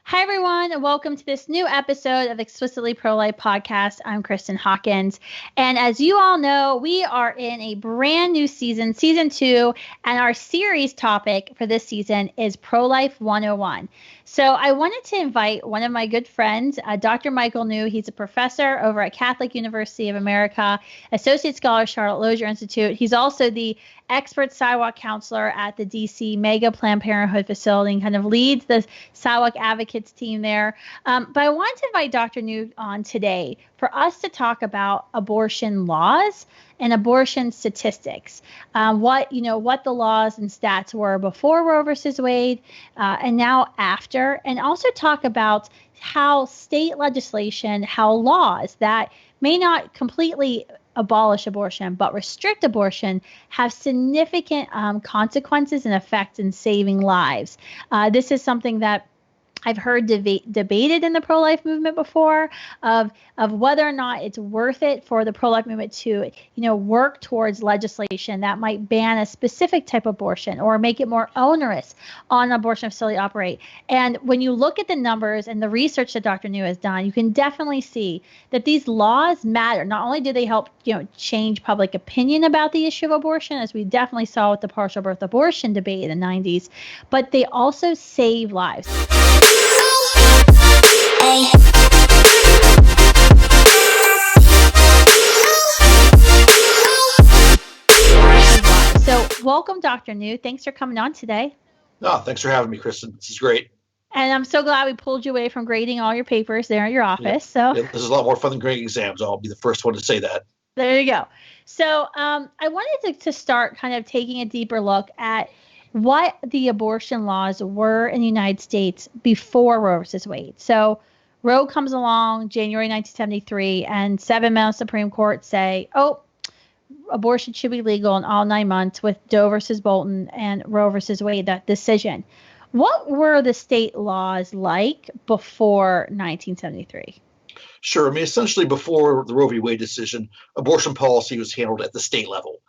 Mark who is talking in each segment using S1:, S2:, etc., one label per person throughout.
S1: Hi, everyone, and welcome to this new episode of Explicitly Pro-Life Podcast. I'm Kristan Hawkins. And as you all know, we are in a brand new season, season 2, and our series topic for this season is Pro-Life 101. So I wanted to invite one of my good friends, Dr. Michael New. He's a professor over at Catholic University of America, Associate Scholar, Charlotte Lozier Institute. He's also the expert sidewalk counselor at the DC Mega Planned Parenthood facility and kind of leads the sidewalk advocates team there. But I wanted to invite Dr. New on today for us to talk about abortion laws and abortion statistics. What the laws and stats were before Roe versus Wade and now after, and also talk about how state legislation, how laws that may not completely abolish abortion, but restrict abortion have significant consequences and effects in saving lives. This is something that I've heard debated in the pro-life movement before of whether or not it's worth it for the pro-life movement to, work towards legislation that might ban a specific type of abortion or make it more onerous on an abortion facility to operate. And when you look at the numbers and the research that Dr. New has done, you can definitely see that these laws matter. Not only do they help, change public opinion about the issue of abortion, as we definitely saw with the partial birth abortion debate in the 90s, but they also save lives. So welcome, Dr. New. Thanks for coming on today.
S2: No, thanks for having me, Kristan. This is great.
S1: And I'm so glad we pulled you away from grading all your papers there in your office.
S2: Yeah, this is a lot more fun than grading exams. I'll be the first one to say that.
S1: There you go. So I wanted to start kind of taking a deeper look at what the abortion laws were in the United States before Roe versus Wade. So Roe comes along January 1973, and 7 men on the Supreme Court say, abortion should be legal in all 9 months with Doe versus Bolton and Roe versus Wade, that decision. What were the state laws like before 1973?
S2: Sure. I mean, essentially before the Roe v. Wade decision, abortion policy was handled at the state level.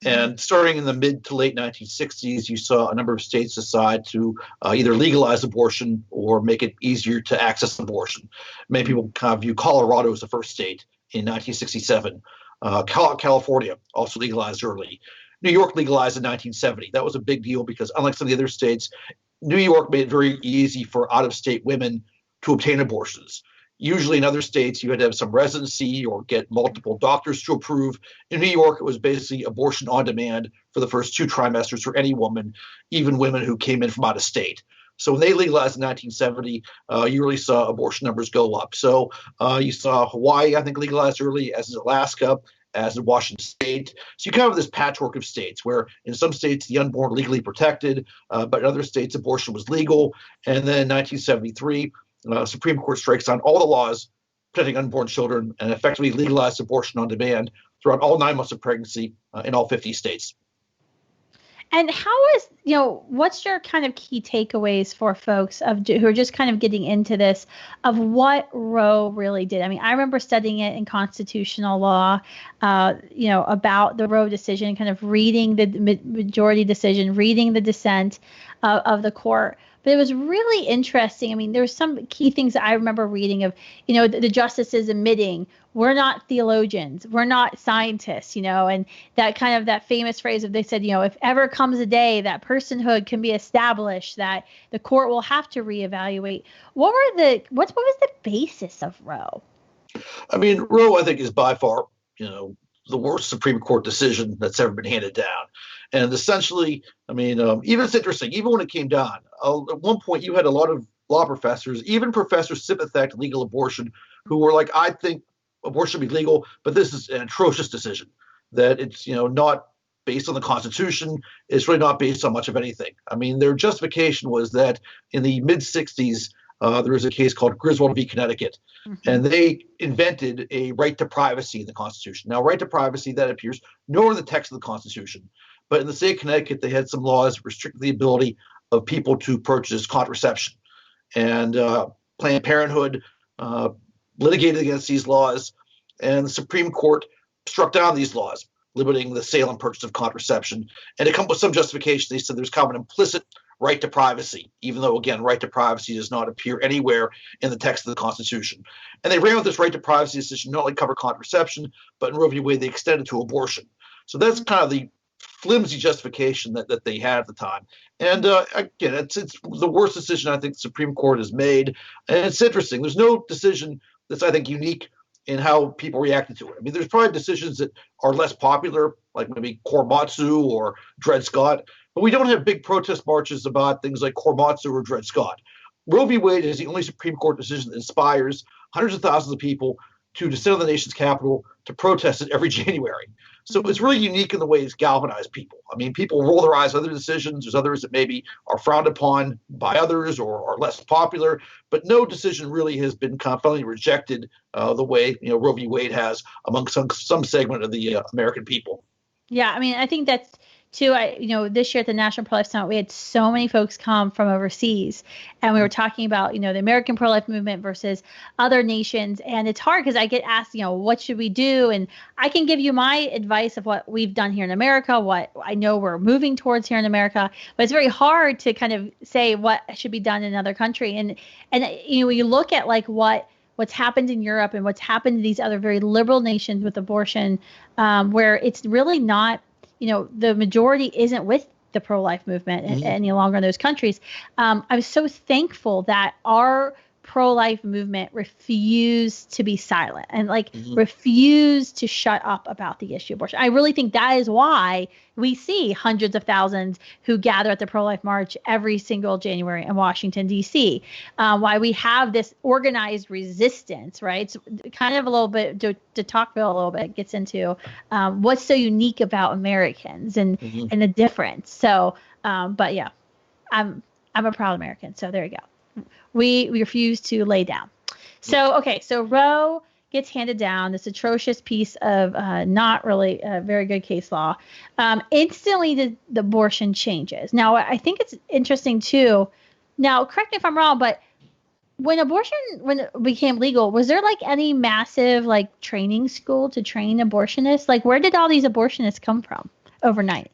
S2: And starting in the mid to late 1960s, you saw a number of states decide to either legalize abortion or make it easier to access abortion. Many people kind of view Colorado as the first state in 1967. California also legalized early. New York legalized in 1970. That was a big deal because unlike some of the other states, New York made it very easy for out-of-state women to obtain abortions. Usually in other states, you had to have some residency or get multiple doctors to approve. In New York, it was basically abortion on demand for the first 2 trimesters for any woman, even women who came in from out of state. So when they legalized in 1970, you really saw abortion numbers go up. So you saw Hawaii, I think, legalized early, as is Alaska, as in Washington State. So you kind of have this patchwork of states where in some states the unborn legally protected, but in other states abortion was legal. And then in 1973, Supreme Court strikes down all the laws protecting unborn children and effectively legalized abortion on demand throughout all 9 months of pregnancy in all 50 states.
S1: And what's your kind of key takeaways for folks who are just kind of getting into this of what Roe really did? I mean, I remember studying it in constitutional law, about the Roe decision, kind of reading the majority decision, reading the dissent of the court. But it was really interesting. I mean, there's some key things that I remember reading of, the justices admitting we're not theologians, we're not scientists, and that famous phrase of they said, if ever comes a day that personhood can be established, that the court will have to reevaluate. What was the basis of Roe?
S2: I mean, Roe, I think, is by far, the worst Supreme Court decision that's ever been handed down. And essentially, I mean, even it's interesting, even when it came down, at one point you had a lot of law professors, even professors sympathetic to legal abortion, who were like, I think abortion should be legal, but this is an atrocious decision, that it's, not based on the Constitution. It's really not based on much of anything. I mean, their justification was that in the mid-60s, there was a case called Griswold v. Connecticut, and they invented a right to privacy in the Constitution. Now, right to privacy, that appears nowhere in the text of the Constitution. But in the state of Connecticut, they had some laws restricting the ability of people to purchase contraception. And Planned Parenthood litigated against these laws, and the Supreme Court struck down these laws, limiting the sale and purchase of contraception. And to come up with some justification, they said there's kind of an implicit right to privacy, even though, again, right to privacy does not appear anywhere in the text of the Constitution. And they ran with this right to privacy decision not only cover contraception, but in Roe v. Wade, they extended to abortion. So that's kind of the flimsy justification that they had at the time. And again, it's the worst decision I think the Supreme Court has made. And it's interesting. There's no decision that's, I think, unique in how people reacted to it. I mean, there's probably decisions that are less popular, like maybe Korematsu or Dred Scott, but we don't have big protest marches about things like Korematsu or Dred Scott. Roe v. Wade is the only Supreme Court decision that inspires hundreds of thousands of people to descend on the nation's capital to protest it every January. So it's really unique in the way it's galvanized people. I mean, people roll their eyes at other decisions. There's others that maybe are frowned upon by others or are less popular, but no decision really has been confoundingly rejected the way Roe v. Wade has among some segment of the American people.
S1: Yeah, I mean, I think that's too. This year at the National Pro-Life Summit, we had so many folks come from overseas, and we were talking about the American pro-life movement versus other nations, and it's hard because I get asked, what should we do, and I can give you my advice of what we've done here in America, what I know we're moving towards here in America, but it's very hard to kind of say what should be done in another country, and when you look at like what's happened in Europe and what's happened to these other very liberal nations with abortion, where it's really not, the majority isn't with the pro-life movement any longer in those countries. I was so thankful that our pro-life movement refused to be silent and refused to shut up about the issue of abortion. I really think that is why we see hundreds of thousands who gather at the pro-life march every single January in Washington, D.C., why we have this organized resistance, right? So kind of a little bit, to Tocqueville a little bit, gets into what's so unique about Americans and the difference. So, but yeah, I'm a proud American. So there you go. We refuse to lay down. So, okay, so Roe gets handed down, this atrocious piece of not really a very good case law. Instantly, the abortion changes. Now, I think it's interesting, too. Now, correct me if I'm wrong, but when it became legal, was there any massive training school to train abortionists? Where did all these abortionists come from overnight?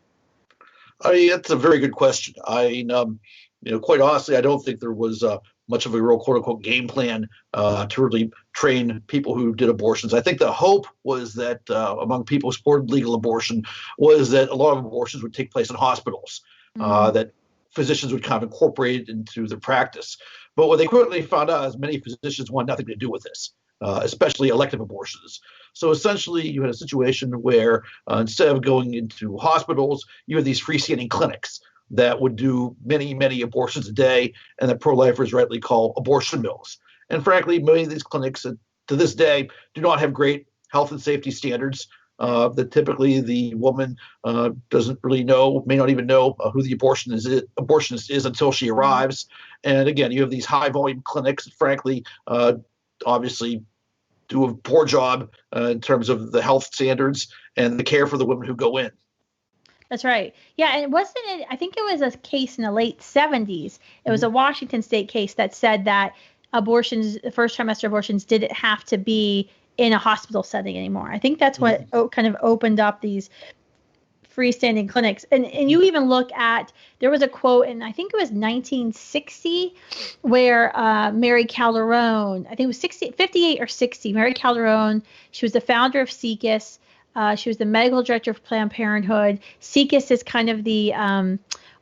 S2: That's a very good question. Quite honestly, I don't think there was much of a real quote unquote game plan to really train people who did abortions. I think the hope was that among people who supported legal abortion was that a lot of abortions would take place in hospitals, that physicians would kind of incorporate it into their practice. But what they quickly found out is many physicians want nothing to do with this, especially elective abortions. So essentially, you had a situation where instead of going into hospitals, you had these freestanding clinics that would do many, many abortions a day, and that pro-lifers rightly call abortion mills. And frankly, many of these clinics to this day do not have great health and safety standards. That typically the woman doesn't really know, may not even know who the abortionist is until she arrives. And again, you have these high volume clinics that frankly, obviously do a poor job in terms of the health standards and the care for the women who go in.
S1: That's right. Yeah, and I think it was a case in the late 70s. It was a Washington state case that said that abortions, first trimester abortions, didn't have to be in a hospital setting anymore. I think that's what kind of opened up these freestanding clinics. And you even look at, there was a quote in, I think it was 1960, where Mary Calderone, I think it was 58 or 60, Mary Calderone, she was the founder of SECUS. She was the medical director of Planned Parenthood. SECUS is kind of the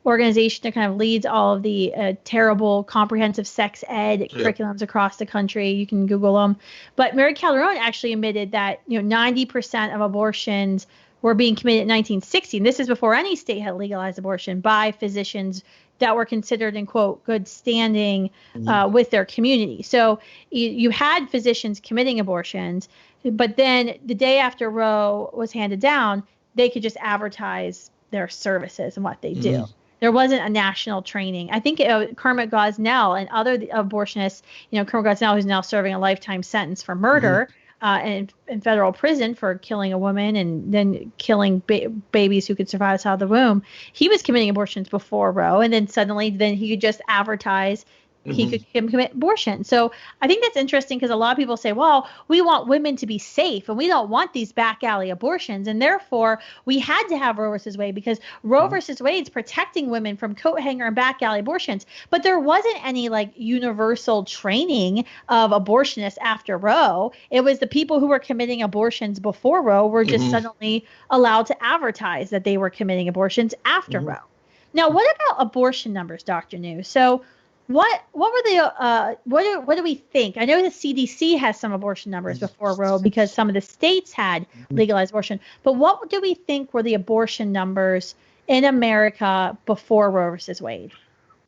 S1: organization that kind of leads all of the terrible comprehensive sex ed curriculums across the country. You can Google them. But Mary Calderone actually admitted that 90% of abortions were being committed in 1960. And this is before any state had legalized abortion, by physicians that were considered in, quote, good standing with their community. So you had physicians committing abortions, but then the day after Roe was handed down, they could just advertise their services and what they do. There wasn't a national training. I think Kermit Gosnell and other abortionists, Kermit Gosnell, who's now serving a lifetime sentence for murder in federal prison for killing a woman and then killing babies who could survive outside the womb. He was committing abortions before Roe, and then suddenly he could just advertise he could commit abortion. So I think that's interesting because a lot of people say, well, we want women to be safe and we don't want these back alley abortions. And therefore, we had to have Roe versus Wade because Roe versus Wade's protecting women from coat hanger and back alley abortions. But there wasn't any like universal training of abortionists after Roe. It was the people who were committing abortions before Roe were just suddenly allowed to advertise that they were committing abortions after Roe. Now, what about abortion numbers, Dr. New? So what were the what do we think? I know the CDC has some abortion numbers before Roe because some of the states had legalized abortion. But what do we think were the abortion numbers in America before Roe versus Wade?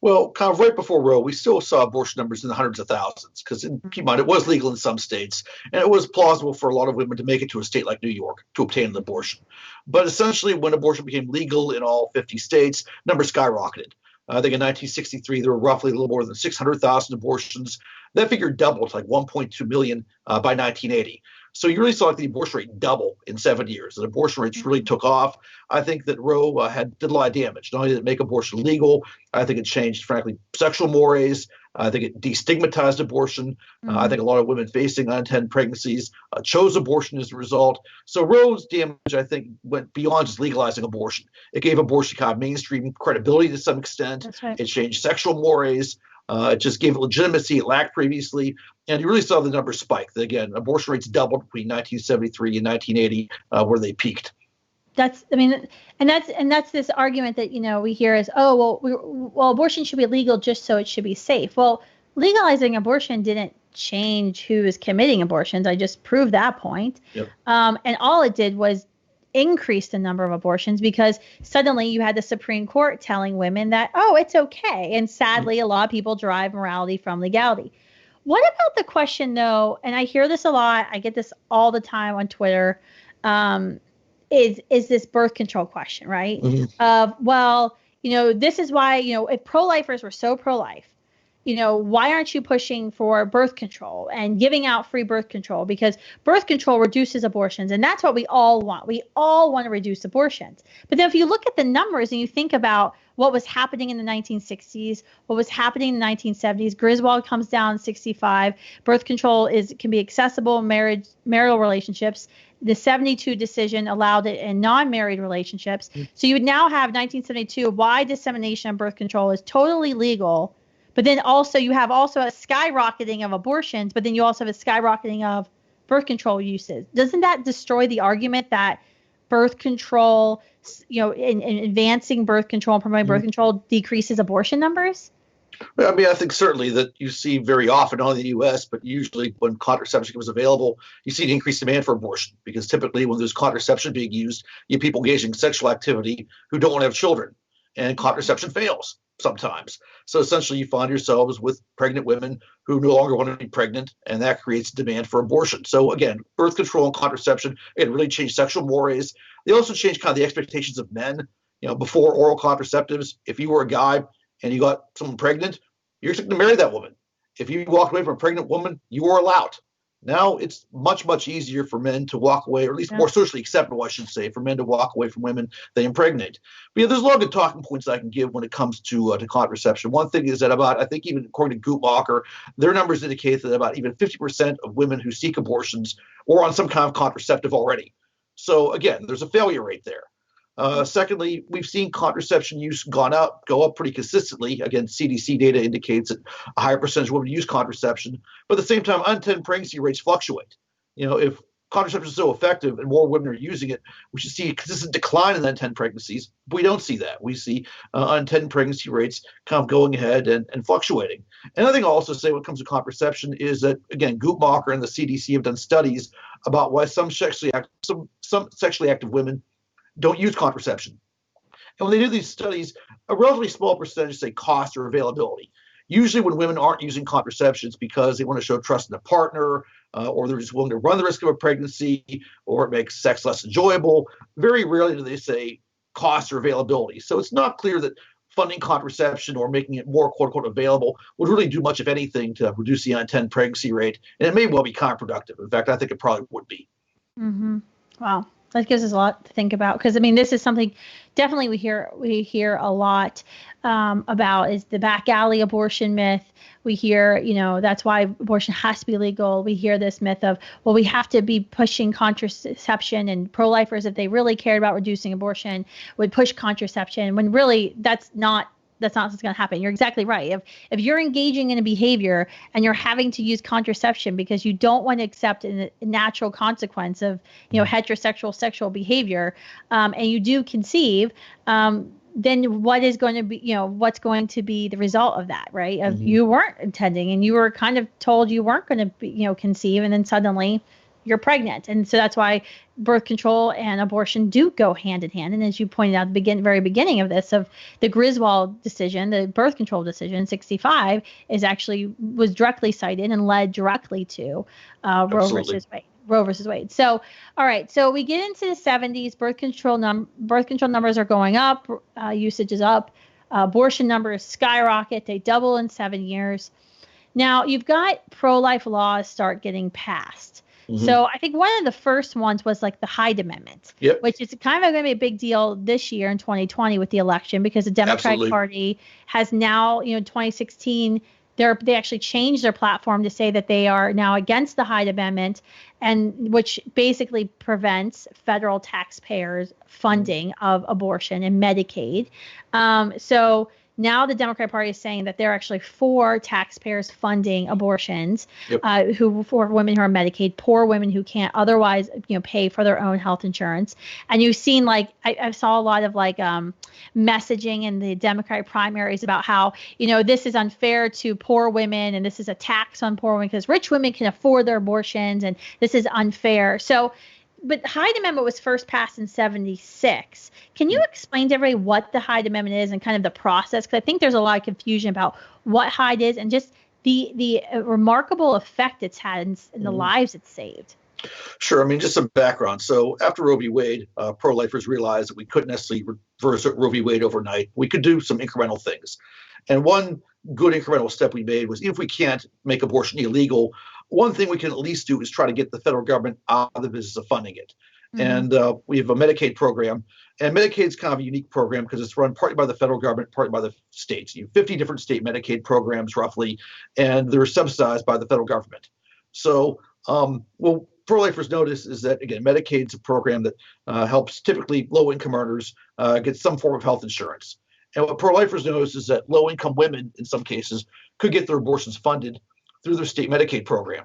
S2: Well, kind of right before Roe, we still saw abortion numbers in the hundreds of thousands because, keep in mind, it was legal in some states, and it was plausible for a lot of women to make it to a state like New York to obtain an abortion. But essentially, when abortion became legal in all 50 states, numbers skyrocketed. I think in 1963, there were roughly a little more than 600,000 abortions. That figure doubled to like 1.2 million by 1980. So you really saw like the abortion rate double in 7 years. The abortion rates really took off. I think that Roe did a lot of damage. Not only did it make abortion legal, I think it changed, frankly, sexual mores. I think it destigmatized abortion. I think a lot of women facing unintended pregnancies chose abortion as a result. So Roe's damage, I think, went beyond just legalizing abortion. It gave abortion kind of mainstream credibility to some extent.
S1: That's right.
S2: It changed sexual mores. It just gave it legitimacy it lacked previously. And you really saw the numbers spike. Again, abortion rates doubled between 1973 and 1980, where they peaked.
S1: That's this argument that, we hear is, well, abortion should be legal just so it should be safe. Well, legalizing abortion didn't change who is committing abortions. I just proved that point.
S2: Yep.
S1: And all it did was increase the number of abortions because suddenly you had the Supreme Court telling women that, it's okay. And sadly, a lot of people derive morality from legality. What about the question, though, and I hear this a lot, I get this all the time on Twitter, is this birth control question, right? This is why, if pro-lifers were so pro-life, why aren't you pushing for birth control and giving out free birth control? Because birth control reduces abortions, and that's what we all want. We all want to reduce abortions. But then if you look at the numbers and you think about what was happening in the 1960s, what was happening in the 1970s, Griswold comes down in 65, birth control can be accessible in marital relationships. The 72 decision allowed it in non-married relationships. So you would now have 1972, wide dissemination of birth control is totally legal. But then also you have a skyrocketing of abortions, but then you also have a skyrocketing of birth control uses. Doesn't that destroy the argument that birth control, in advancing birth control and promoting birth control decreases abortion numbers?
S2: I mean, I think certainly that you see very often, not in the U.S., but usually when contraception becomes available, you see an increased demand for abortion because typically when there's contraception being used, you have people engaging in sexual activity who don't want to have children, and contraception fails sometimes. So essentially you find yourselves with pregnant women who no longer want to be pregnant, and that creates demand for abortion. So again, birth control and contraception, it really changed sexual mores. They also changed kind of the expectations of men. Before oral contraceptives, if you were a guy and you got someone pregnant, you're expected to marry that woman. If you walked away from a pregnant woman, you were allowed. Now it's much, much easier for men to walk away, or at least more socially acceptable, I should say, for men to walk away from women they impregnate. But there's a lot of good talking points I can give when it comes to contraception. one thing is that I think even according to Guttmacher, their numbers indicate that about even 50% of women who seek abortions were on some kind of contraceptive already. So again, there's a failure rate there. Secondly, we've seen contraception use go up pretty consistently. Again, CDC data indicates that a higher percentage of women use contraception, but at the same time, unintended pregnancy rates fluctuate. If contraception is so effective and more women are using it, we should see a consistent decline in unintended pregnancies. But we don't see that. We see unintended pregnancy rates kind of going ahead and fluctuating. And I think I'll also say when it comes to contraception is that, again, Guttmacher and the CDC have done studies about why some sexually active women don't use contraception. And when they do these studies, a relatively small percentage say cost or availability. Usually when women aren't using contraceptions because they want to show trust in a partner, or they're just willing to run the risk of a pregnancy, or it makes sex less enjoyable. Very rarely do they say cost or availability. So it's not clear that funding contraception or making it more quote unquote available would really do much of anything to reduce the unintended pregnancy rate. And it may well be counterproductive. In fact, I think it probably would be.
S1: Mm-hmm. Wow. That gives us a lot to think about, because I mean, this is something definitely we hear a lot about, is the back alley abortion myth. We hear, that's why abortion has to be legal. We hear this myth of, well, we have to be pushing contraception, and pro-lifers, if they really cared about reducing abortion, would push contraception, when really that's not what's going to happen. You're exactly right. If you're engaging in a behavior and you're having to use contraception because you don't want to accept a natural consequence of heterosexual sexual behavior, and you do conceive, then what is going to be, what's going to be the result of that, right? Of you weren't intending, and you were kind of told you weren't going to be, conceive, and then suddenly you're pregnant. And so that's why birth control and abortion do go hand in hand. And as you pointed out at the very beginning of this, of the Griswold decision, the birth control decision, 65, was directly cited and led directly to Roe versus Wade. So, all right. So we get into the 70s. Birth control numbers are going up. Usage is up. Abortion numbers skyrocket. They double in 7 years. Now you've got pro-life laws start getting passed. So I think one of the first ones was like the Hyde Amendment, which is kind of going to be a big deal this year in 2020 with the election, because the Democratic Party has now, 2016, they actually changed their platform to say that they are now against the Hyde Amendment, and which basically prevents federal taxpayers funding of abortion and Medicaid. So now the Democratic Party is saying that they're actually for taxpayers funding abortions, for women who are Medicaid, poor women who can't otherwise, pay for their own health insurance. And you've seen, I saw a lot of messaging in the Democratic primaries about how, this is unfair to poor women, and this is a tax on poor women because rich women can afford their abortions, and this is unfair. So, but Hyde Amendment was first passed in 76. Can you explain to everybody what the Hyde Amendment is and kind of the process? Because I think there's a lot of confusion about what Hyde is and just the remarkable effect it's had in the lives it's saved.
S2: Sure. I mean, just some background. So after Roe v. Wade, pro-lifers realized that we couldn't necessarily reverse Roe v. Wade overnight. We could do some incremental things. And one good incremental step we made was, even if we can't make abortion illegal, one thing we can at least do is try to get the federal government out of the business of funding it. And we have a Medicaid program. And Medicaid is kind of a unique program because it's run partly by the federal government, partly by the states. You have 50 different state Medicaid programs, roughly, and they're subsidized by the federal government. So, pro-lifers notice is that, again, Medicaid is a program that helps typically low-income earners get some form of health insurance. And what pro-lifers notice is that low-income women, in some cases, could get their abortions funded through their state Medicaid program.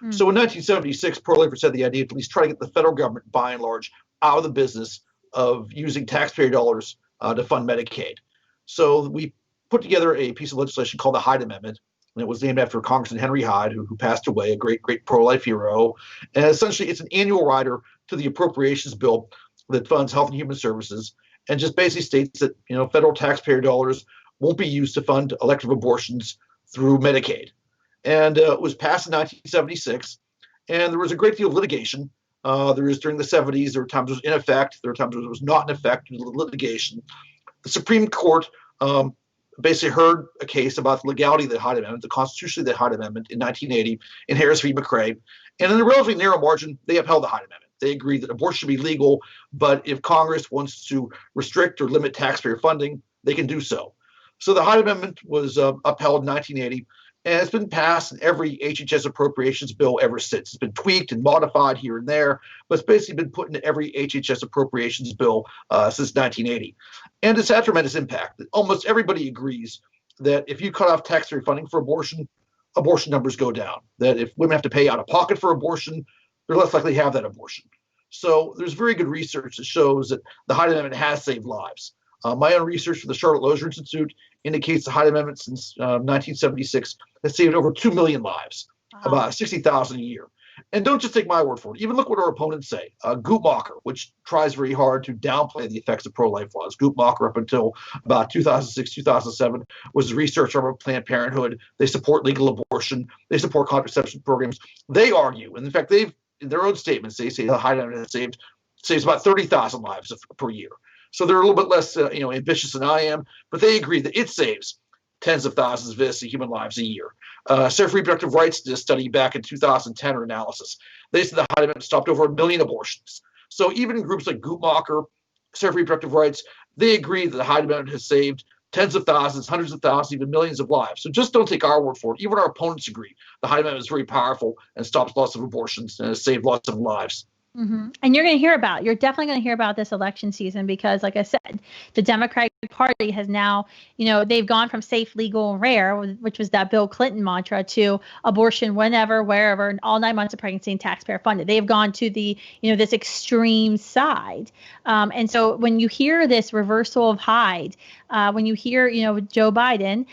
S2: So in 1976, pro-lifers had the idea to at least try to get the federal government, by and large, out of the business of using taxpayer dollars to fund Medicaid. So we put together a piece of legislation called the Hyde Amendment, and it was named after Congressman Henry Hyde, who passed away, a great pro-life hero. And essentially, it's an annual rider to the appropriations bill that funds Health and Human Services, and just basically states that federal taxpayer dollars won't be used to fund elective abortions through Medicaid. And it was passed in 1976, and there was a great deal of litigation. There was during the 70s. There were times it was in effect. There were times it was not in effect due to litigation. The Supreme Court basically heard a case about the legality of the Hyde Amendment, the constitutionality of the Hyde Amendment in 1980 in Harris v. McRae. And in a relatively narrow margin, they upheld the Hyde Amendment. They agreed that abortion should be legal, but if Congress wants to restrict or limit taxpayer funding, they can do so. So the Hyde Amendment was upheld in 1980. And it's been passed in every HHS appropriations bill ever since. It's been tweaked and modified here and there, but it's basically been put into every HHS appropriations bill since 1980. And it's had tremendous impact. Almost everybody agrees that if you cut off taxpayer funding for abortion, abortion numbers go down. That if women have to pay out of pocket for abortion, they're less likely to have that abortion. So there's very good research that shows that the Hyde Amendment has saved lives. My own research for the Charlotte Lozier Institute indicates the Hyde Amendment since 1976 has saved over 2 million lives, about 60,000 a year. And don't just take my word for it. Even look what our opponents say. Guttmacher, which tries very hard to downplay the effects of pro-life laws. Guttmacher, up until about 2006, 2007, was a researcher of Planned Parenthood. They support legal abortion. They support contraception programs. They argue, and in fact, in their own statements, they say the Hyde Amendment saves about 30,000 lives per year. So they're a little bit less ambitious than I am, but they agree that it saves tens of thousands of innocent human lives a year. Center for Reproductive Rights did a study back in 2010 or analysis. They said the Hyde Amendment stopped over 1 million abortions. So even groups like Guttmacher, Center for Reproductive Rights, they agree that the Hyde Amendment has saved tens of thousands, hundreds of thousands, even millions of lives. So just don't take our word for it. Even our opponents agree the Hyde Amendment is very powerful and stops lots of abortions and has saved lots of lives.
S1: Mm-hmm. And you're definitely going to hear about this election season because, like I said, the Democratic Party has now, they've gone from safe, legal, and rare, which was that Bill Clinton mantra, to abortion whenever, wherever, and all 9 months of pregnancy and taxpayer funded. They've gone to the, this extreme side. And so when you hear this reversal of Hyde, when you hear, Joe Biden,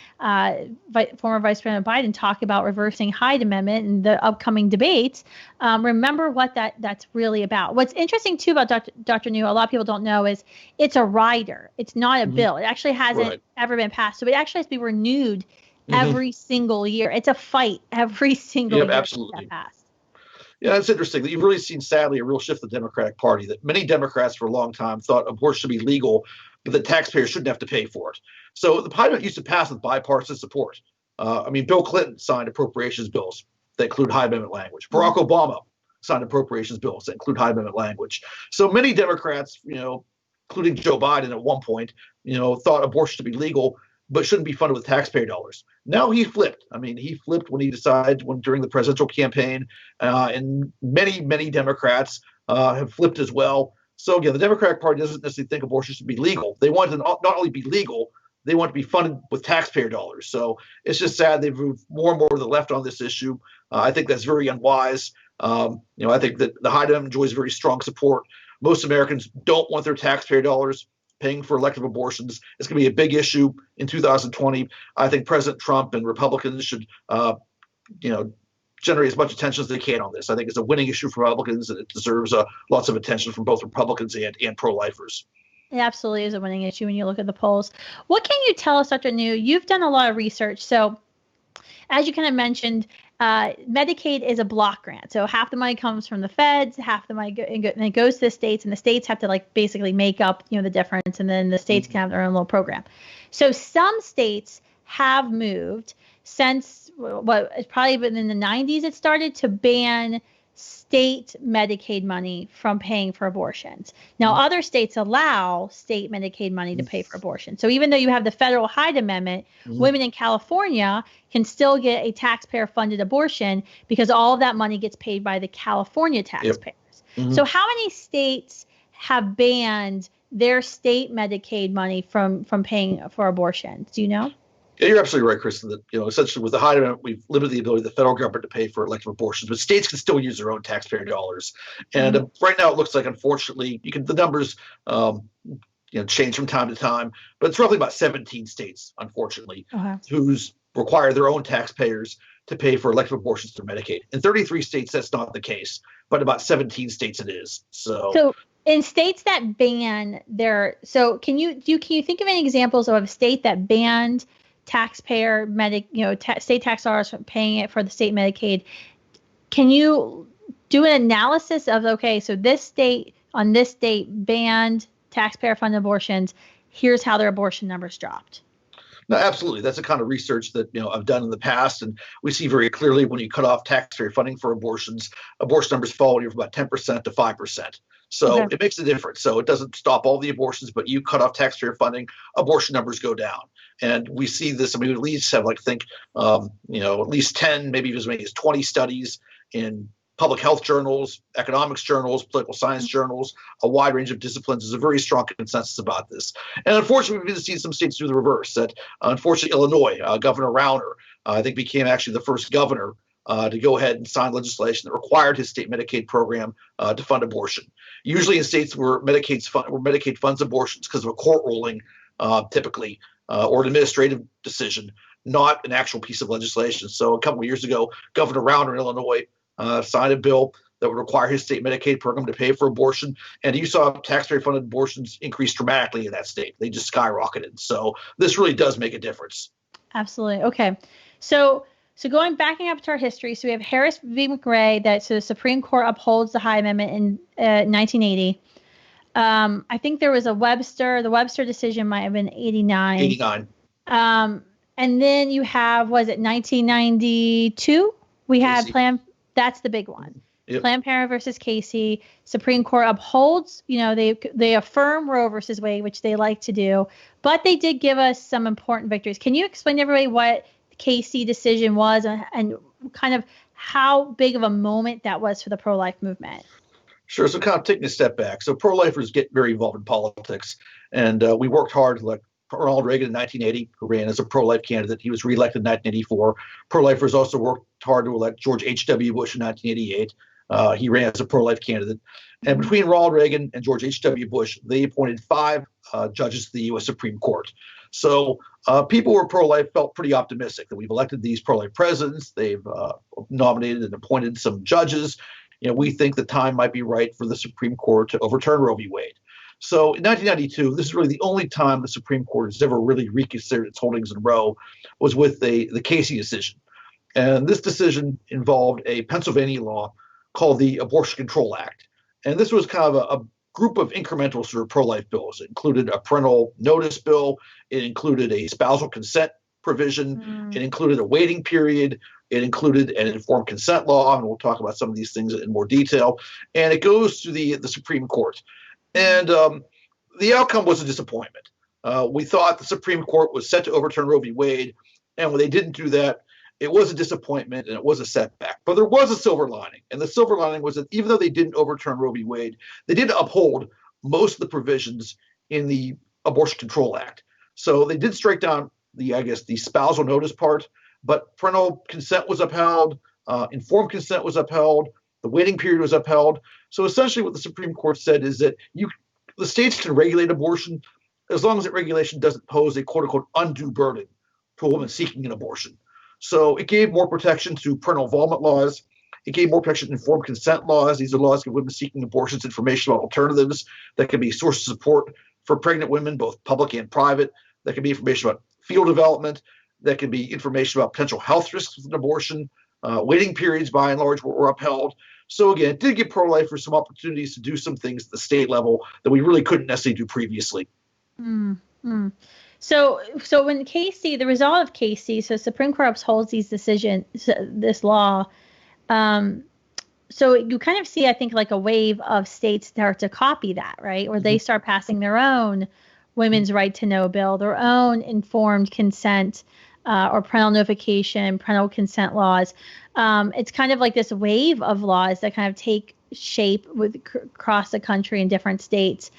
S1: former Vice President Biden, talk about reversing Hyde Amendment in the upcoming debates, remember what that's really about. What's interesting too about Dr. New, a lot of people don't know, is it's a rider. It's not a bill. It actually hasn't ever been passed. So it actually has to be renewed every single year. It's a fight every single year.
S2: Absolutely.
S1: That passed.
S2: Yeah, it's interesting. You've really seen, sadly, a real shift in the Democratic Party, that many Democrats for a long time thought abortion should be legal, but that taxpayers shouldn't have to pay for it. So the Hyde Amendment used to pass with bipartisan support. Bill Clinton signed appropriations bills that include Hyde Amendment language. Barack Obama signed appropriations bills that include Hyde Amendment language. So many Democrats, including Joe Biden at one point, thought abortion should be legal, but shouldn't be funded with taxpayer dollars. Now he flipped. He flipped when he decided during the presidential campaign, and many Democrats have flipped as well. So again, the Democratic Party doesn't necessarily think abortion should be legal. They want it to not only be legal, they want to be funded with taxpayer dollars. So it's just sad they've moved more and more to the left on this issue. I think that's very unwise. I think that the Hyde Amendment enjoys very strong support. Most Americans don't want their taxpayer dollars paying for elective abortions. It's going to be a big issue in 2020. I think President Trump and Republicans should, generate as much attention as they can on this. I think it's a winning issue for Republicans, and it deserves lots of attention from both Republicans and pro-lifers.
S1: It absolutely is a winning issue when you look at the polls. What can you tell us, Dr. New? You've done a lot of research. So as you kind of mentioned, Medicaid is a block grant. So half the money comes from the feds, half the money goes to the states, and the states have to basically make up, the difference. And then the states can have their own little program. So some states have moved since it's probably been in the 90s, it started to ban state Medicaid money from paying for abortions. Now, other states allow state Medicaid money to pay for abortion. So even though you have the federal Hyde Amendment, women in California can still get a taxpayer-funded abortion because all of that money gets paid by the California taxpayers. So how many states have banned their state Medicaid money from paying for abortions? Do you know?
S2: Yeah, you're absolutely right, Kristan, that, essentially with the Hyde Amendment, we've limited the ability of the federal government to pay for elective abortions, but states can still use their own taxpayer dollars. And right now it looks like, unfortunately, the numbers, change from time to time, but it's roughly about 17 states, unfortunately, who's require their own taxpayers to pay for elective abortions through Medicaid. In 33 states, that's not the case, but about 17 states it is. So
S1: in states that ban can you think of any examples of a state that banned taxpayer state tax dollars from paying it for the state Medicaid? Can you do an analysis of, okay, so this state banned taxpayer funded abortions, here's how their abortion numbers dropped?
S2: No, absolutely. That's the kind of research that I've done in the past, and we see very clearly when you cut off taxpayer funding for abortions, abortion numbers fall from about 10% to 5%. So it makes a difference. So it doesn't stop all the abortions, but you cut off taxpayer funding, abortion numbers go down. And we see this. We at least have at least 10, maybe as many as 20 studies in public health journals, economics journals, political science journals, a wide range of disciplines. There's a very strong consensus about this. And unfortunately, we've seen some states do the reverse. That unfortunately, Illinois, Governor Rauner, I think became actually the first governor to go ahead and sign legislation that required his state Medicaid program to fund abortion. Usually in states where Medicaid funds abortions because of a court ruling, typically, or an administrative decision, not an actual piece of legislation. So a couple of years ago, Governor Rauner in Illinois signed a bill that would require his state Medicaid program to pay for abortion. And you saw taxpayer-funded abortions increase dramatically in that state. They just skyrocketed. So this really does make a difference. Absolutely.
S1: Okay. So backing up to our history, so we have Harris v. McRae, so the Supreme Court upholds the Hyde Amendment in 1980. I think there was the Webster decision might have been 89.
S2: 89.
S1: And then you have, was it 1992? We had Plan, that's the big one.
S2: Yep.
S1: Planned Parenthood versus Casey. Supreme Court upholds, they affirm Roe versus Wade, which they like to do, but they did give us some important victories. Can you explain to everybody what the Casey decision was and kind of how big of a moment that was for the pro-life movement?
S2: Sure. So kind of taking a step back. So pro-lifers get very involved in politics. And we worked hard, like Ronald Reagan in 1980, who ran as a pro-life candidate. He was reelected in 1984. Pro-lifers also worked hard to elect George H.W. Bush in 1988. He ran as a pro-life candidate. And between Ronald Reagan and George H.W. Bush, they appointed 5 judges to the U.S. Supreme Court. So people who are pro-life felt pretty optimistic that we've elected these pro-life presidents. They've nominated and appointed some judges. We think the time might be right for the Supreme Court to overturn Roe v. Wade. So in 1992, this is really the only time the Supreme Court has ever really reconsidered its holdings in Roe, was with the Casey decision. And this decision involved a Pennsylvania law called the Abortion Control Act. And this was kind of a group of incremental sort of pro-life bills. It included a parental notice bill. It included a spousal consent provision. It included a waiting period. It included an informed consent law, and we'll talk about some of these things in more detail. And it goes to the Supreme Court. And the outcome was a disappointment. We thought the Supreme Court was set to overturn Roe v. Wade, and when they didn't do that, it was a disappointment and it was a setback. But there was a silver lining, and the silver lining was that even though they didn't overturn Roe v. Wade, they did uphold most of the provisions in the Abortion Control Act. So they did strike down the spousal notice part, but parental consent was upheld, informed consent was upheld, the waiting period was upheld. So essentially what the Supreme Court said is that the states can regulate abortion as long as that regulation doesn't pose a quote-unquote undue burden to a woman seeking an abortion. So it gave more protection to parental involvement laws. It gave more protection to informed consent laws. These are laws that give women seeking abortions information about alternatives that can be a source of support for pregnant women, both public and private. That can be information about field development. That can be information about potential health risks with an abortion. Waiting periods, by and large, were upheld. So again, it did give pro-lifers some opportunities to do some things at the state level that we really couldn't necessarily do previously.
S1: Mm-hmm. So when the result of Casey, so Supreme Court upholds this law. So you kind of see, I think, like a wave of states start to copy that, right? Where they start passing their own women's right to know bill, their own informed consent or parental notification, parental consent laws. It's kind of like this wave of laws that kind of take shape across the country in different states.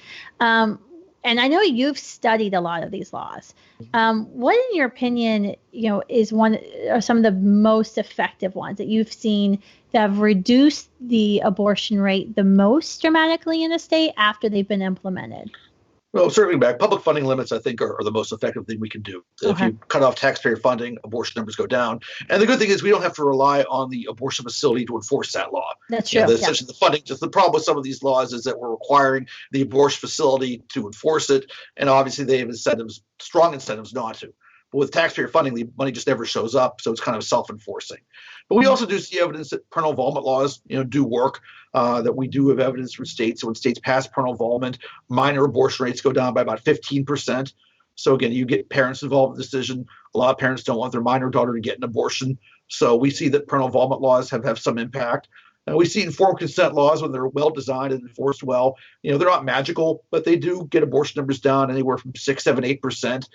S1: And I know you've studied a lot of these laws. What, in your opinion, is some of the most effective ones that you've seen that have reduced the abortion rate the most dramatically in the state after they've been implemented?
S2: Well, circling back, public funding limits, I think, are the most effective thing we can do. Okay. If you cut off taxpayer funding, abortion numbers go down. And the good thing is we don't have to rely on the abortion facility to enforce that law.
S1: That's true.
S2: Essentially, the funding, just the problem with some of these laws is that we're requiring the abortion facility to enforce it. And obviously, they have strong incentives not to. But with taxpayer funding, the money just never shows up, so it's kind of self-enforcing. But we also do see evidence that parental involvement laws, do work. That we do have evidence from states. So when states pass parental involvement, minor abortion rates go down by about 15%. So again, you get parents involved in the decision. A lot of parents don't want their minor daughter to get an abortion. So we see that parental involvement laws have some impact. We see informed consent laws when they're well designed and enforced well. They're not magical, but they do get abortion numbers down anywhere from 6, 7, 8%.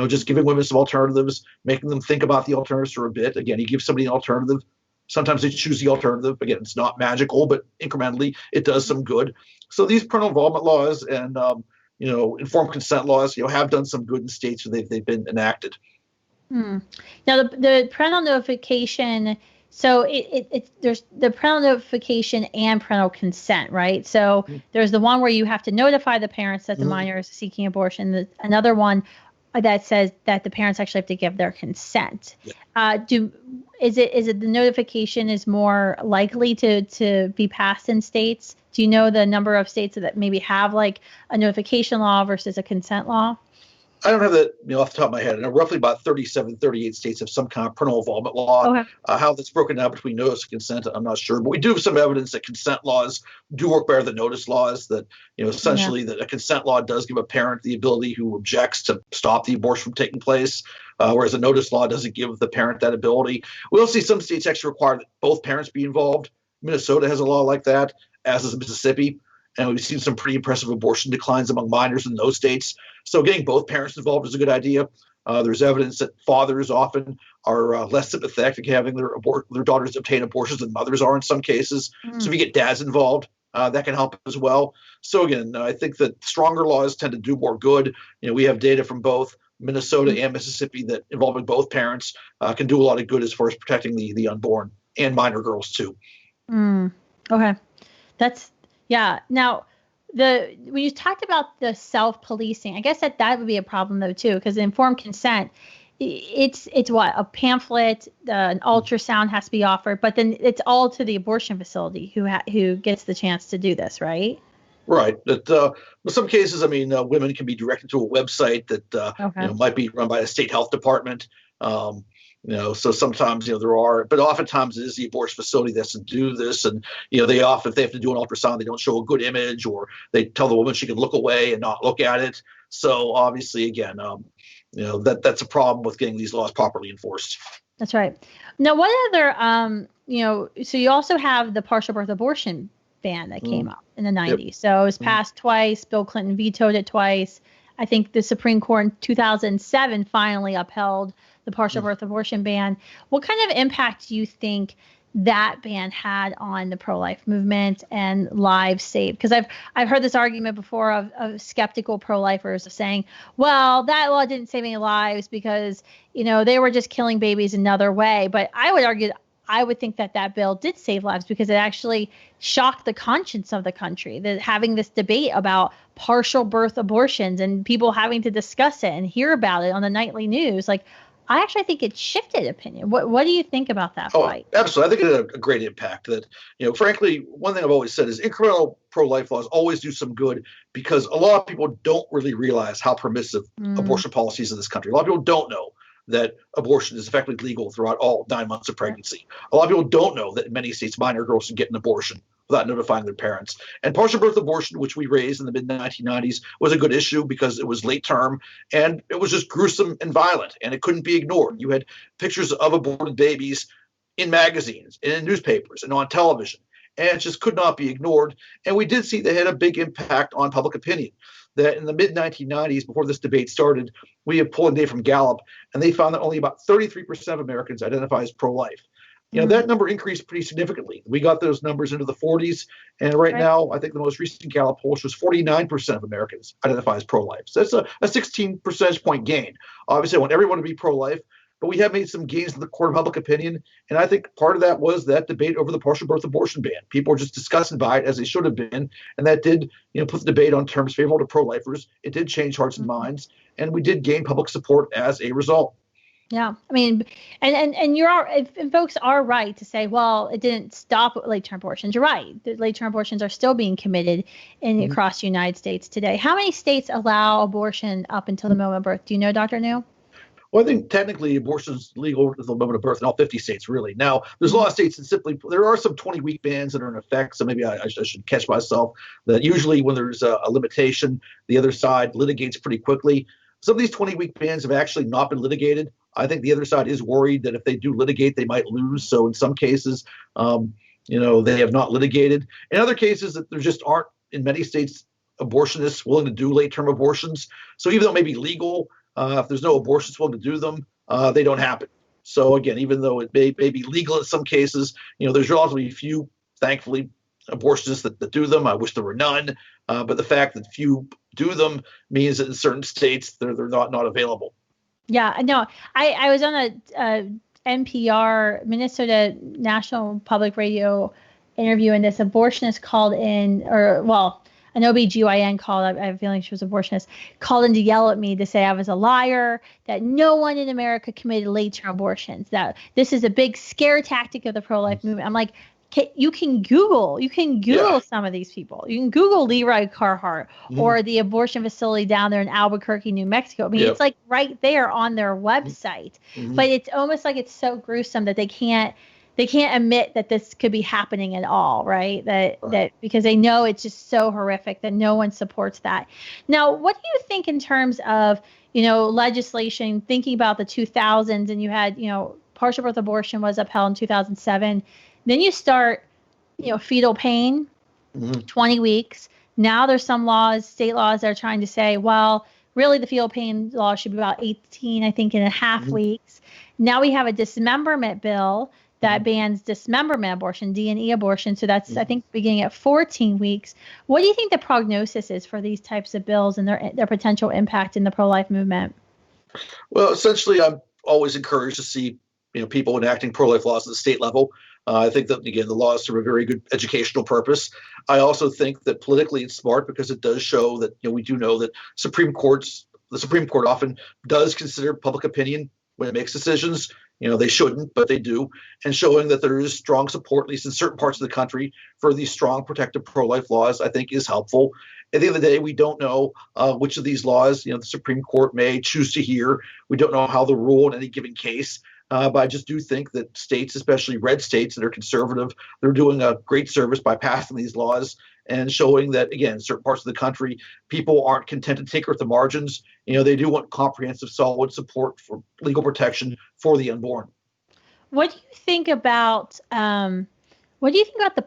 S2: Just giving women some alternatives, making them think about the alternatives for a bit. Again, you give somebody an alternative. Sometimes they choose the alternative. Again, it's not magical, but incrementally it does some good. So these parental involvement laws and informed consent laws, have done some good in states where they've been enacted.
S1: Now the parental notification. So there's the parental notification and parental consent, right? So there's the one where you have to notify the parents that the minor is seeking abortion. Another one that says that the parents actually have to give their consent. Yeah. Is it the notification is more likely to be passed in states? Do you know the number of states that maybe have like a notification law versus a consent law?
S2: I don't have that off the top of my head. I know roughly about 37, 38 states have some kind of parental involvement law. Okay. How that's broken down between notice and consent, I'm not sure. But we do have some evidence that consent laws do work better than notice laws, that essentially that a consent law does give a parent the ability who objects to stop the abortion from taking place, whereas a notice law doesn't give the parent that ability. We also see some states actually require that both parents be involved, Minnesota has a law like that, as does Mississippi. And we've seen some pretty impressive abortion declines among minors in those states. So getting both parents involved is a good idea. There's evidence that fathers often are less sympathetic to having their daughters obtain abortions than mothers are in some cases. So if you get dads involved, that can help as well. So again, I think that stronger laws tend to do more good. We have data from both Minnesota and Mississippi that involving both parents can do a lot of good as far as protecting the unborn and minor girls too.
S1: Okay. Yeah. Now, when you talked about the self-policing, I guess that would be a problem though too, because informed consent, it's what, a pamphlet, an ultrasound has to be offered, but then it's all to the abortion facility who gets the chance to do this, right?
S2: Right. That in some cases, women can be directed to a website that might be run by a state health department. So sometimes there are, but oftentimes it is the abortion facility that's to do this, and if they have to do an ultrasound, they don't show a good image, or they tell the woman she can look away and not look at it. So obviously, again, that's a problem with getting these laws properly enforced.
S1: That's right. Now, what other so you also have the partial birth abortion ban that came up in the 90s. Yep. So it was passed twice. Bill Clinton vetoed it twice. I think the Supreme Court in 2007 finally upheld the partial birth abortion ban. What kind of impact do you think that ban had on the pro-life movement and lives saved? Because I've heard this argument before of skeptical pro-lifers of saying, well, that law didn't save any lives because, they were just killing babies another way. But I would argue, I would think that bill did save lives because it actually shocked the conscience of the country, that having this debate about partial birth abortions and people having to discuss it and hear about it on the nightly news. Like, I actually think it shifted opinion. What do you think about that fight?
S2: Absolutely. I think it had a great impact. That, frankly, one thing I've always said is incremental pro-life laws always do some good because a lot of people don't really realize how permissive abortion policies in this country. A lot of people don't know that abortion is effectively legal throughout all 9 months of pregnancy. A lot of people don't know that in many states, minor girls can get an abortion without notifying their parents. And partial birth abortion, which we raised in the mid-1990s, was a good issue because it was late term and it was just gruesome and violent, and it couldn't be ignored. You had pictures of aborted babies in magazines, and in newspapers, and on television, and it just could not be ignored. And we did see that it had a big impact on public opinion. That in the mid-1990s, before this debate started, we had polling data from Gallup, and they found that only about 33% of Americans identify as pro-life. That number increased pretty significantly. We got those numbers into the 40s, and right now, I think the most recent Gallup poll shows 49% of Americans identify as pro-life. So that's a 16 percentage point gain. Obviously, I want everyone to be pro-life, but we have made some gains in the court of public opinion, and I think part of that was that debate over the partial birth abortion ban. People were just disgusted by it, as they should have been, and that did put the debate on terms favorable to pro-lifers. It did change hearts and minds, and we did gain public support as a result.
S1: Yeah, and folks are right to say, well, it didn't stop late-term abortions. You're right. The late-term abortions are still being committed across the United States today. How many states allow abortion up until the moment of birth? Do you know, Dr. New?
S2: Well, I think technically abortion is legal at the moment of birth in all 50 states, really. Now, there's a lot of states that there are some 20-week bans that are in effect, so maybe I should catch myself that usually when there's a limitation, the other side litigates pretty quickly. Some of these 20-week bans have actually not been litigated. I think the other side is worried that if they do litigate, they might lose. So in some cases, they have not litigated. In other cases, that there just aren't, in many states, abortionists willing to do late-term abortions. So even though it may be legal, if there's no abortionists willing to do them, they don't happen. So again, even though it may be legal in some cases, there's relatively few, thankfully, abortionists that do them. I wish there were none. But the fact that few do them means that in certain states, they're not available.
S1: Yeah, no, I was on a NPR, Minnesota National Public Radio interview, and this abortionist called in, an OBGYN called, I have a feeling she was an abortionist, called in to yell at me to say I was a liar, that no one in America committed late-term abortions, that this is a big scare tactic of the pro-life movement. I'm like, you can Google some of these people. You can Google Leroy Carhart or the abortion facility down there in Albuquerque, New Mexico. I mean, it's like right there on their website, but it's almost like it's so gruesome that they can't admit that this could be happening at all, right? That because they know it's just so horrific that no one supports that. Now, what do you think in terms of, legislation, thinking about the 2000s, and you had, partial birth abortion was upheld in 2007. Then you start fetal pain,
S2: Mm-hmm.
S1: 20 weeks. Now there's some laws, state laws that are trying to say, well, really the fetal pain law should be about 18, I think, and a half
S2: Mm-hmm.
S1: weeks. Now we have a dismemberment bill that
S2: Mm-hmm.
S1: bans dismemberment abortion, D&E abortion. So that's, I
S2: Mm-hmm.
S1: think, beginning at 14 weeks. What do you think the prognosis is for these types of bills and their potential impact in the pro-life movement?
S2: Well, essentially, I'm always encouraged to see people enacting pro-life laws at the state level. I think that again, the laws serve a very good educational purpose. I also think that politically it's smart because it does show that we do know that the Supreme Court often does consider public opinion when it makes decisions. They shouldn't, but they do, and showing that there is strong support, at least in certain parts of the country, for these strong protective pro-life laws, I think is helpful. At the end of the day, we don't know which of these laws the Supreme Court may choose to hear. We don't know how they'll rule in any given case. But I just do think that states, especially red states that are conservative, they're doing a great service by passing these laws and showing that, again, certain parts of the country, people aren't content to tinker at the margins. They do want comprehensive, solid support for legal protection for the unborn.
S1: What do you think about the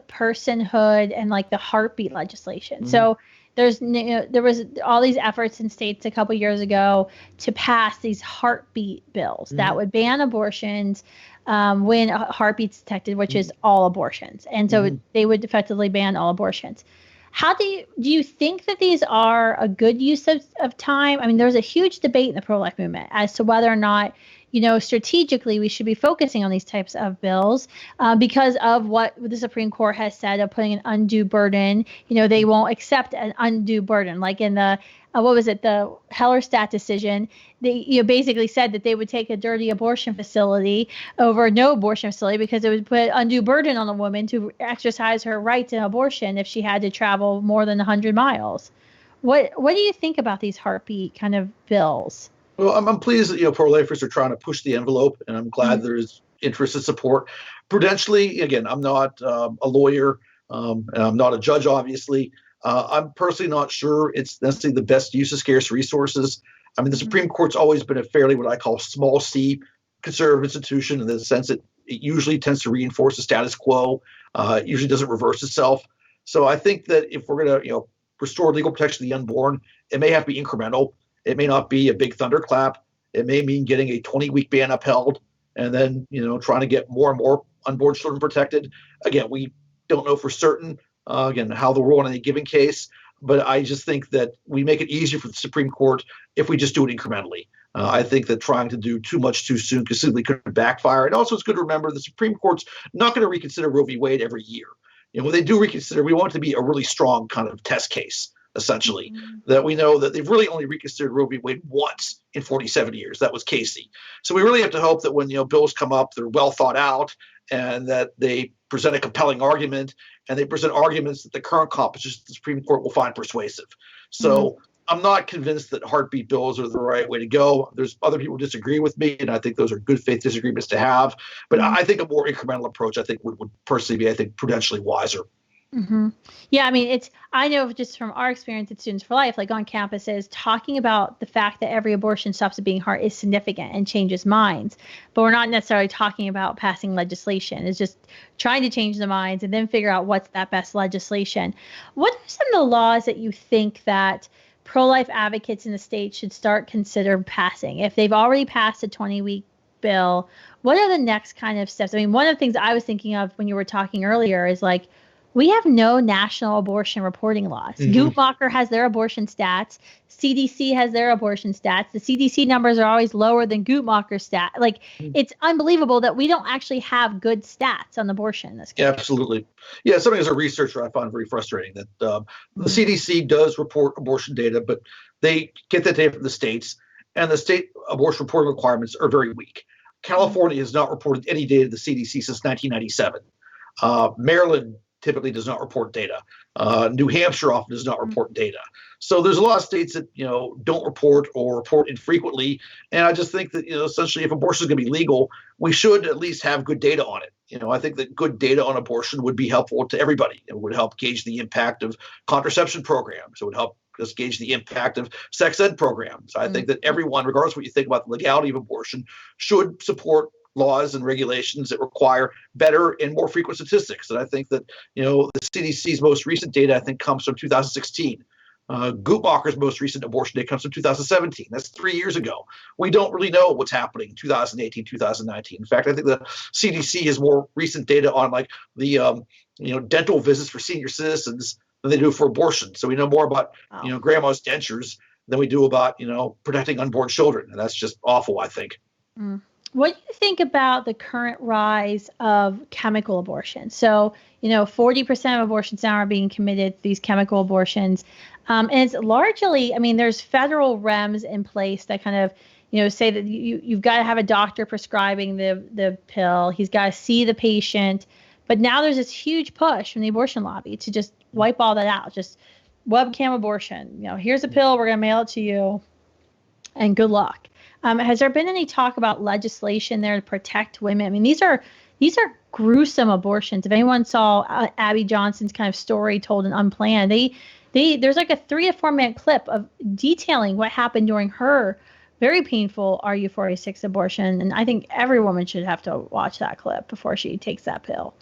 S1: personhood and like the heartbeat legislation?
S2: Mm-hmm.
S1: So there was all these efforts in states a couple years ago to pass these heartbeat bills that would ban abortions when a heartbeat's detected, which is all abortions, and so they would effectively ban all abortions. How do you think that these are a good use of time? I mean, there's a huge debate in the pro-life movement as to whether or not, strategically we should be focusing on these types of bills because of what the Supreme Court has said of putting an undue burden. They won't accept an undue burden. Like in the, the Hellerstedt decision, they basically said that they would take a dirty abortion facility over no abortion facility because it would put undue burden on a woman to exercise her right to abortion if she had to travel more than 100 miles. What do you think about these heartbeat kind of bills?
S2: Well, I'm pleased that pro-lifers are trying to push the envelope, and I'm glad there is interest and support. Prudentially, again, I'm not a lawyer, and I'm not a judge, obviously. I'm personally not sure it's necessarily the best use of scarce resources. I mean, the Supreme Court's always been a fairly what I call small C conservative institution in the sense that it usually tends to reinforce the status quo. It usually doesn't reverse itself. So I think that if we're going to restore legal protection to the unborn, it may have to be incremental. It may not be a big thunderclap. It may mean getting a 20-week ban upheld and then, trying to get more and more unborn children protected. Again, we don't know for certain, how they'll rule in any given case. But I just think that we make it easier for the Supreme Court if we just do it incrementally. I think that trying to do too much too soon could backfire. And also, it's good to remember the Supreme Court's not going to reconsider Roe v. Wade every year. When they do reconsider, we want it to be a really strong kind of test case. Essentially, that we know that they've really only reconsidered Roe v. Wade once in 47 years. That was Casey. So we really have to hope that when bills come up, they're well thought out and that they present a compelling argument and they present arguments that the current composition of the Supreme Court will find persuasive. So I'm not convinced that heartbeat bills are the right way to go. There's other people who disagree with me, and I think those are good faith disagreements to have. But I think a more incremental approach, I think, would personally be, I think, prudentially wiser.
S1: Yeah, I mean, I know just from our experience at Students for Life, like on campuses, talking about the fact that every abortion stops at being heart is significant and changes minds. But we're not necessarily talking about passing legislation. It's just trying to change the minds and then figure out what's that best legislation. What are some of the laws that you think that pro-life advocates in the state should start consider passing? If they've already passed a 20-week bill, what are the next kind of steps? I mean, one of the things I was thinking of when you were talking earlier is like, we have no national abortion reporting laws. Guttmacher has their abortion stats. CDC has their abortion stats. The CDC numbers are always lower than Guttmacher's stat. Like, it's unbelievable that we don't actually have good stats on abortion in this country.
S2: Yeah, absolutely. Yeah, something as a researcher I found very frustrating that the CDC does report abortion data, but they get that data from the states, and the state abortion reporting requirements are very weak. California has not reported any data to the CDC since 1997. Maryland typically does not report data. New Hampshire often does not report data. So there's a lot of states that don't report or report infrequently. And I just think that essentially if abortion is going to be legal, we should at least have good data on it. I think that good data on abortion would be helpful to everybody. It would help gauge the impact of contraception programs. It would help us gauge the impact of sex ed programs. I think that everyone, regardless of what you think about the legality of abortion, should support laws and regulations that require better and more frequent statistics. And I think that, the CDC's most recent data, I think, comes from 2016. Guttmacher's most recent abortion data comes from 2017. That's 3 years ago. We don't really know what's happening in 2018, 2019. In fact, I think the CDC has more recent data on like the dental visits for senior citizens than they do for abortion. So we know more about grandma's dentures than we do about protecting unborn children, and that's just awful, I think.
S1: What do you think about the current rise of chemical abortion? So 40% of abortions now are being committed to these chemical abortions, and it's largely, there's federal REMS in place that kind of say that you've got to have a doctor prescribing the pill. He's got to see the patient. But now there's this huge push from the abortion lobby to just wipe all that out. Just webcam abortion. Here's a pill. We're going to mail it to you, and good luck. Has there been any talk about legislation there to protect women? These are gruesome abortions. If anyone saw Abby Johnson's kind of story told in Unplanned, there's like a 3 to 4 minute clip of detailing what happened during her very painful RU46 abortion. And I think every woman should have to watch that clip before she takes that pill.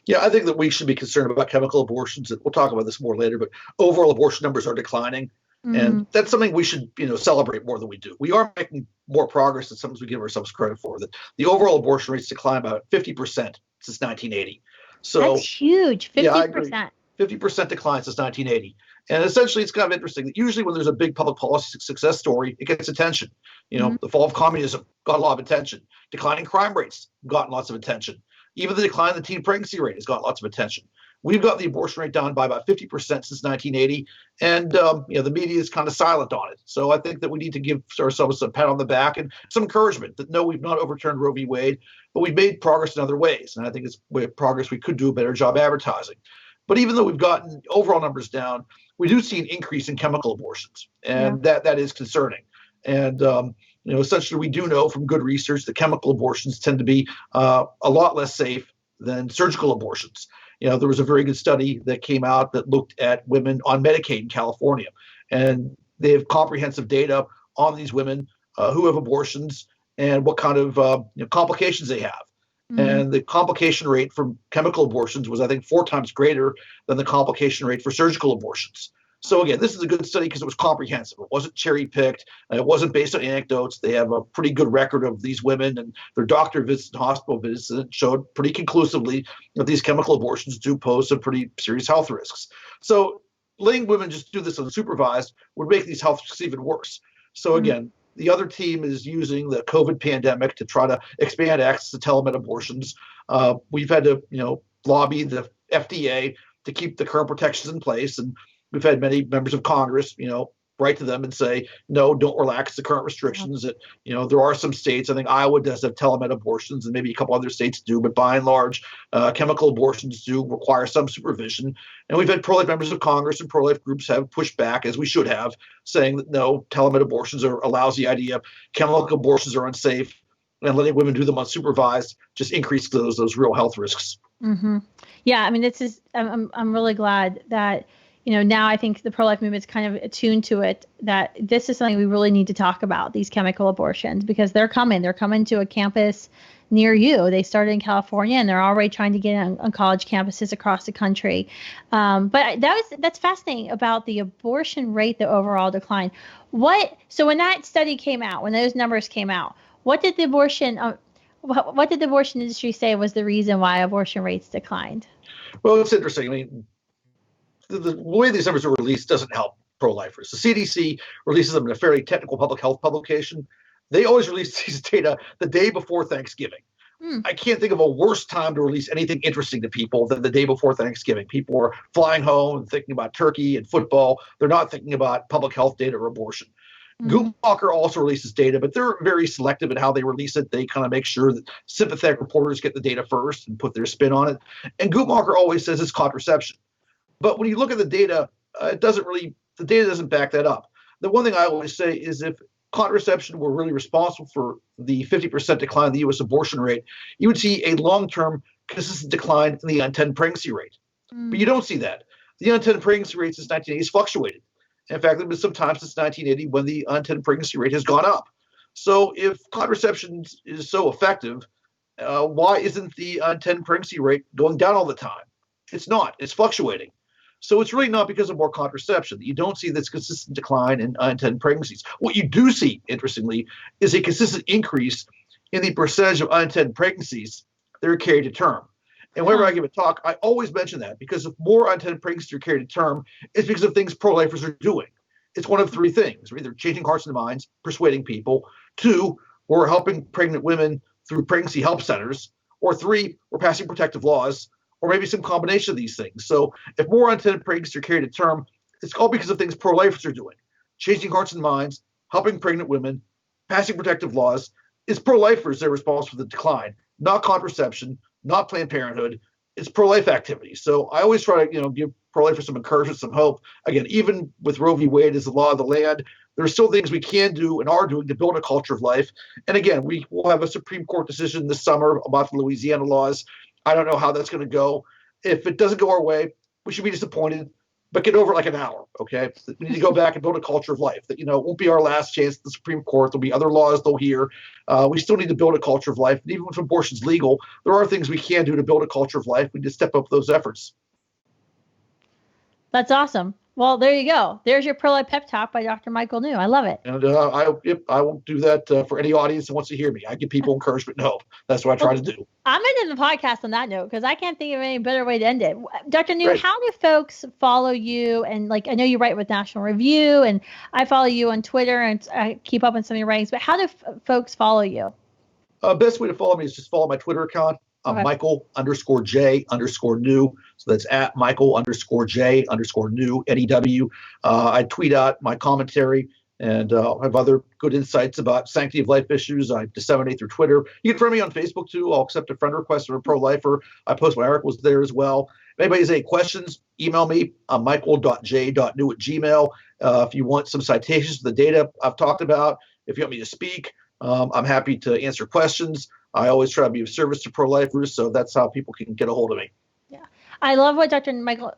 S2: Yeah, I think that we should be concerned about chemical abortions. We'll talk about this more later, but overall abortion numbers are declining. And that's something we should, celebrate more than we do. We are making more progress than sometimes we give ourselves credit for. That the overall abortion rates declined about 50% since 1980. So
S1: that's huge. 50%.
S2: Yeah, I agree. 50% decline since 1980. And essentially, it's kind of interesting that usually when there's a big public policy success story, it gets attention. The fall of communism got a lot of attention. Declining crime rates gotten lots of attention. Even the decline in the teen pregnancy rate has got lots of attention. We've got the abortion rate down by about 50% since 1980, and the media is kind of silent on it. So I think that we need to give ourselves a pat on the back and some encouragement that no, we've not overturned Roe v. Wade, but we've made progress in other ways. And I think it's progress we could do a better job advertising. But even though we've gotten overall numbers down, we do see an increase in chemical abortions, and that is concerning. And essentially, we do know from good research that chemical abortions tend to be a lot less safe than surgical abortions. There was a very good study that came out that looked at women on Medicaid in California, and they have comprehensive data on these women who have abortions and what kind of complications they have. And the complication rate from chemical abortions was, I think, 4 times greater than the complication rate for surgical abortions. So again, this is a good study because it was comprehensive. It wasn't cherry-picked. It wasn't based on anecdotes. They have a pretty good record of these women and their doctor visits and hospital visits that showed pretty conclusively that these chemical abortions do pose some pretty serious health risks. So letting women just do this unsupervised would make these health risks even worse. So again, the other team is using the COVID pandemic to try to expand access to telemed abortions. We've had to, lobby the FDA to keep the current protections in place, and we've had many members of Congress, write to them and say, no, don't relax the current restrictions. That, there are some states, I think Iowa does have telemed abortions and maybe a couple other states do, but by and large, chemical abortions do require some supervision. And we've had pro-life members of Congress and pro-life groups have pushed back, as we should have, saying that no, telemed abortions are a lousy idea. Chemical abortions are unsafe, and letting women do them unsupervised just increase those real health risks.
S1: Yeah, this is, I'm really glad that now I think the pro-life movement is kind of attuned to it, that this is something we really need to talk about, these chemical abortions, because they're coming to a campus near you. They started in California and they're already trying to get on college campuses across the country. But that's fascinating about the abortion rate, the overall decline. So when that study came out, when those numbers came out, what did the abortion industry say was the reason why abortion rates declined?
S2: Well, it's interesting. The way these numbers are released doesn't help pro-lifers. The CDC releases them in a fairly technical public health publication. They always release these data the day before Thanksgiving. I can't think of a worse time to release anything interesting to people than the day before Thanksgiving. People are flying home and thinking about turkey and football. They're not thinking about public health data or abortion. Guttmacher also releases data, but they're very selective in how they release it. They kind of make sure that sympathetic reporters get the data first and put their spin on it. And Guttmacher always says it's contraception. But when you look at the data, the data doesn't back that up. The one thing I always say is if contraception were really responsible for the 50% decline in the U.S. abortion rate, you would see a long-term consistent decline in the unintended pregnancy rate. But you don't see that. The unintended pregnancy rate since 1980 has fluctuated. In fact, there have been some times since 1980 when the unintended pregnancy rate has gone up. So if contraception is so effective, why isn't the unintended pregnancy rate going down all the time? It's not. It's fluctuating. So it's really not because of more contraception that you don't see this consistent decline in unintended pregnancies. What you do see, interestingly, is a consistent increase in the percentage of unintended pregnancies that are carried to term. And whenever I give a talk, I always mention that, because if more unintended pregnancies are carried to term, it's because of things pro-lifers are doing. It's one of three things. We're either changing hearts and minds, persuading people. 2, we're helping pregnant women through pregnancy help centers. Or 3, we're passing protective laws, or maybe some combination of these things. So if more unintended pregnancies are carried to term, it's all because of things pro-lifers are doing. Changing hearts and minds, helping pregnant women, passing protective laws. It's pro-lifers that are responsible for the decline, not contraception, not Planned Parenthood. It's pro-life activity. So I always try to, give pro-lifers some encouragement, some hope. Again, even with Roe v. Wade as the law of the land, there are still things we can do and are doing to build a culture of life. And again, we will have a Supreme Court decision this summer about the Louisiana laws. I don't know how that's going to go. If it doesn't go our way, we should be disappointed, but get over it like an hour, okay? We need to go back and build a culture of life that, it won't be our last chance at the Supreme Court. There'll be other laws they'll hear. We still need to build a culture of life. And even if abortion's legal, there are things we can do to build a culture of life. We need to step up those efforts.
S1: That's awesome. Well, there you go. There's your pro-life pep talk by Dr. Michael New. I love it.
S2: And I won't do that for any audience that wants to hear me. I give people encouragement and hope. That's what I try to do.
S1: I'm ending the podcast on that note because I can't think of any better way to end it. Dr. New, How do folks follow you? And I know you write with National Review, and I follow you on Twitter and I keep up on some of your writings. But how do folks follow you?
S2: Best way to follow me is just follow my Twitter account. Michael_J_new. So that's at Michael_J_new, NEW. I tweet out my commentary and have other good insights about sanctity of life issues. I disseminate through Twitter. You can friend me on Facebook too. I'll accept a friend request or a pro-lifer. I post my articles there as well. If anybody has any questions, email me. I'm michael.j.new@gmail. If you want some citations to the data I've talked about, if you want me to speak, I'm happy to answer questions. I always try to be of service to pro-lifers, so that's how people can get a hold of me.
S1: Yeah, I love what Dr. Michael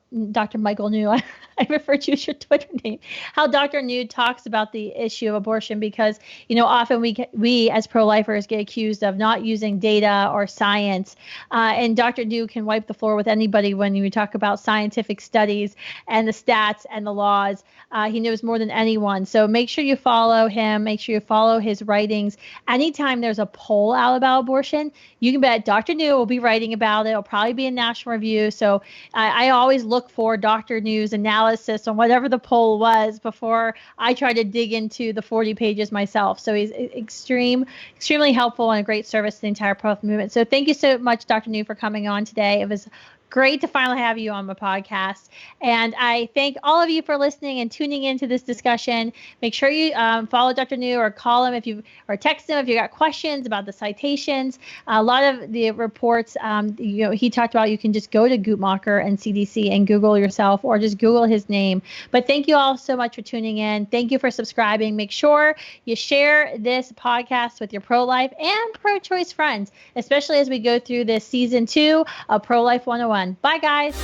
S1: New, I refer to as your Twitter name, how Dr. New talks about the issue of abortion, because, often we as pro-lifers get accused of not using data or science, and Dr. New can wipe the floor with anybody when you talk about scientific studies and the stats and the laws. He knows more than anyone. So make sure you follow him. Make sure you follow his writings. Anytime there's a poll out about abortion, you can bet Dr. New will be writing about it. It'll probably be in National Review. So I always look for Dr. New's analysis on whatever the poll was before I try to dig into the 40 pages myself. So he's extremely helpful and a great service to the entire pro-life movement. So thank you so much, Dr. New, for coming on today. It was great to finally have you on my podcast. And I thank all of you for listening and tuning into this discussion. Make sure you follow Dr. New or call him or text him if you got questions about the citations. A lot of the reports, he talked about, you can just go to Guttmacher and CDC and Google yourself, or just Google his name. But thank you all so much for tuning in. Thank you for subscribing. Make sure you share this podcast with your pro-life and pro-choice friends, especially as we go through this season 2 of Pro-Life 101. Bye, guys.